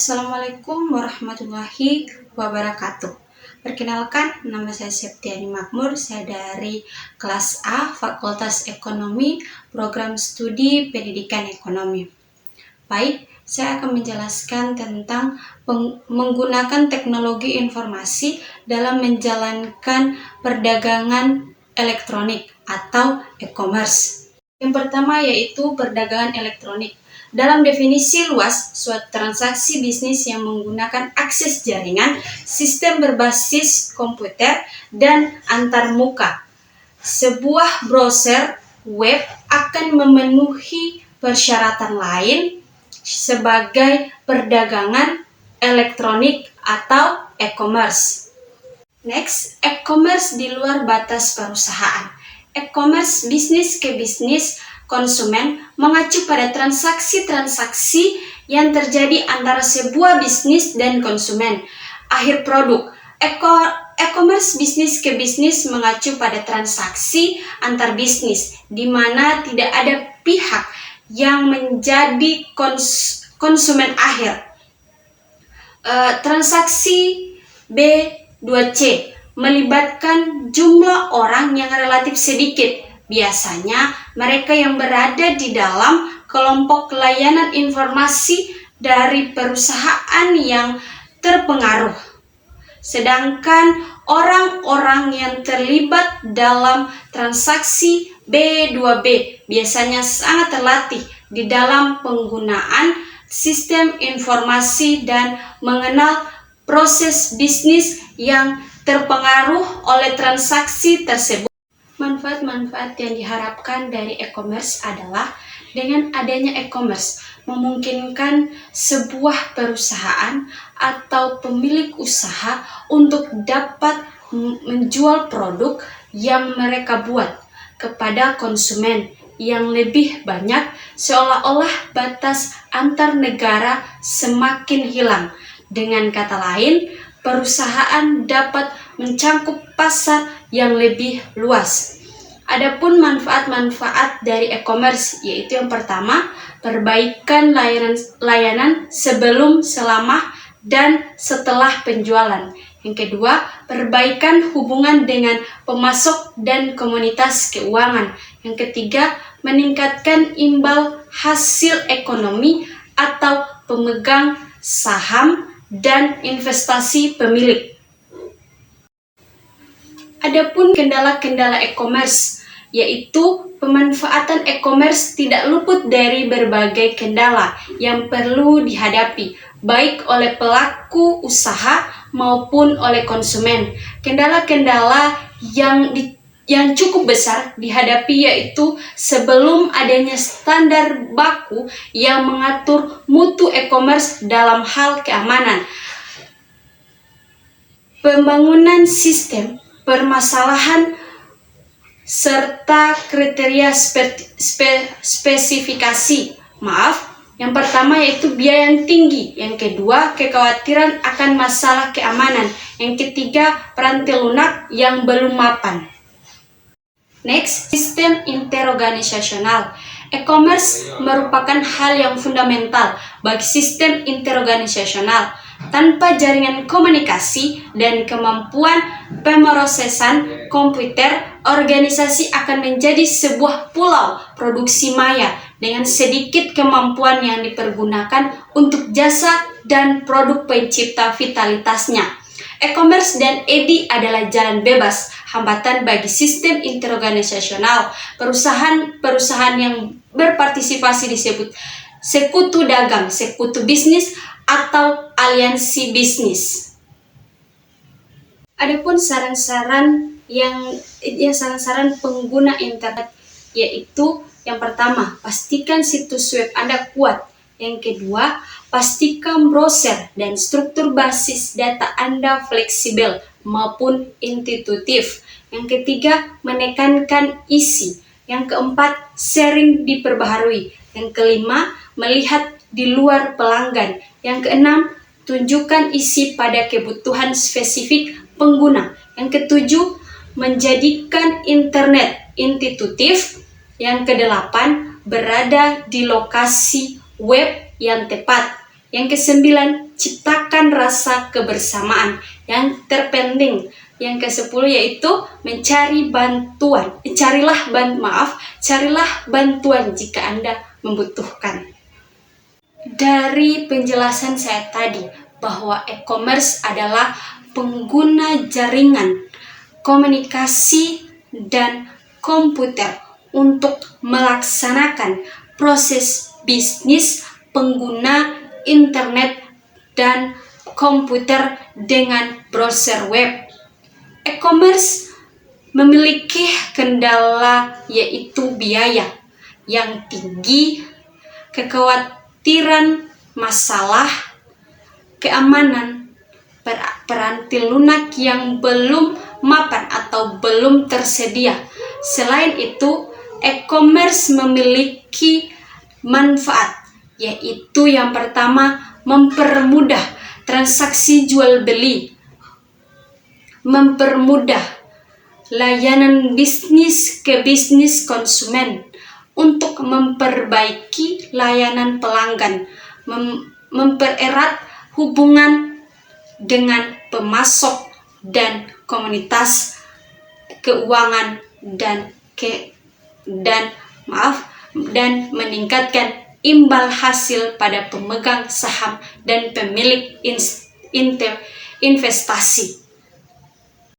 Assalamualaikum warahmatullahi wabarakatuh. Perkenalkan, nama saya Septiani Makmur. Saya dari kelas A, Fakultas Ekonomi, Program Studi Pendidikan Ekonomi. Baik, saya akan menjelaskan tentang menggunakan teknologi informasi dalam menjalankan perdagangan elektronik atau e-commerce. Yang pertama yaitu perdagangan elektronik. Dalam definisi luas, suatu transaksi bisnis yang menggunakan akses jaringan, sistem berbasis komputer, dan antarmuka. Sebuah browser web akan memenuhi persyaratan lain sebagai perdagangan elektronik atau e-commerce. Next, e-commerce di luar batas perusahaan. E-commerce bisnis ke bisnis konsumen mengacu pada transaksi-transaksi yang terjadi antara sebuah bisnis dan konsumen akhir produk. E-commerce bisnis ke bisnis mengacu pada transaksi antar bisnis, di mana tidak ada pihak yang menjadi konsumen akhir. Transaksi B2C melibatkan jumlah orang yang relatif sedikit. Biasanya mereka yang berada di dalam kelompok layanan informasi dari perusahaan yang terpengaruh. Sedangkan orang-orang yang terlibat dalam transaksi B2B biasanya sangat terlatih di dalam penggunaan sistem informasi dan mengenal proses bisnis yang terpengaruh oleh transaksi tersebut. Manfaat-manfaat yang diharapkan dari e-commerce adalah dengan adanya e-commerce memungkinkan sebuah perusahaan atau pemilik usaha untuk dapat menjual produk yang mereka buat kepada konsumen yang lebih banyak, seolah-olah batas antar negara semakin hilang. Dengan kata lain, perusahaan dapat mencangkup pasar yang lebih luas. Adapun manfaat-manfaat dari e-commerce yaitu yang pertama, perbaikan layanan sebelum, selama, dan setelah penjualan. Yang kedua, perbaikan hubungan dengan pemasok dan komunitas keuangan. Yang ketiga, meningkatkan imbal hasil ekonomi atau pemegang saham dan investasi pemilik. Adapun kendala-kendala e-commerce, yaitu pemanfaatan e-commerce tidak luput dari berbagai kendala yang perlu dihadapi, baik oleh pelaku usaha maupun oleh konsumen. Kendala-kendala yang cukup besar dihadapi yaitu sebelum adanya standar baku yang mengatur mutu e-commerce dalam hal keamanan, pembangunan sistem, permasalahan, serta kriteria spesifikasi. Yang pertama yaitu biaya yang tinggi. Yang kedua, kekhawatiran akan masalah keamanan. Yang ketiga, perantai lunak yang belum mapan. Next, sistem interorganisasional. E-commerce merupakan hal yang fundamental bagi sistem interorganisasional. Tanpa jaringan komunikasi dan kemampuan pemrosesan komputer, organisasi akan menjadi sebuah pulau produksi maya dengan sedikit kemampuan yang dipergunakan untuk jasa dan produk pencipta vitalitasnya. E-commerce dan EDI adalah jalan bebas hambatan bagi sistem interorganisasional. Perusahaan yang berpartisipasi disebut sekutu dagang, sekutu bisnis, atau aliansi bisnis. Adapun saran-saran pengguna internet yaitu yang pertama, pastikan situs web Anda kuat. Yang kedua, pastikan browser dan struktur basis data Anda fleksibel maupun intuitif. Yang ketiga, menekankan isi. Yang keempat, sharing diperbaharui. Yang kelima, melihat di luar pelanggan. Yang keenam, tunjukkan isi pada kebutuhan spesifik pengguna. Yang ketujuh, menjadikan internet intuitif. Yang kedelapan, berada di lokasi web yang tepat. Yang kesembilan, ciptakan rasa kebersamaan. Yang terpenting, yang ke-10 yaitu carilah bantuan jika Anda membutuhkan. Dari penjelasan saya tadi bahwa e-commerce adalah pengguna jaringan, komunikasi, dan komputer untuk melaksanakan proses bisnis pengguna internet dan komputer dengan browser web. E-commerce memiliki kendala yaitu biaya yang tinggi, kekhawatiran masalah keamanan, peranti lunak yang belum mapan atau belum tersedia. Selain itu, e-commerce memiliki manfaat, yaitu yang pertama, mempermudah transaksi jual beli, mempermudah layanan bisnis ke bisnis konsumen untuk memperbaiki layanan pelanggan, mempererat hubungan dengan pemasok dan komunitas keuangan dan meningkatkan imbal hasil pada pemegang saham dan pemilik investasi.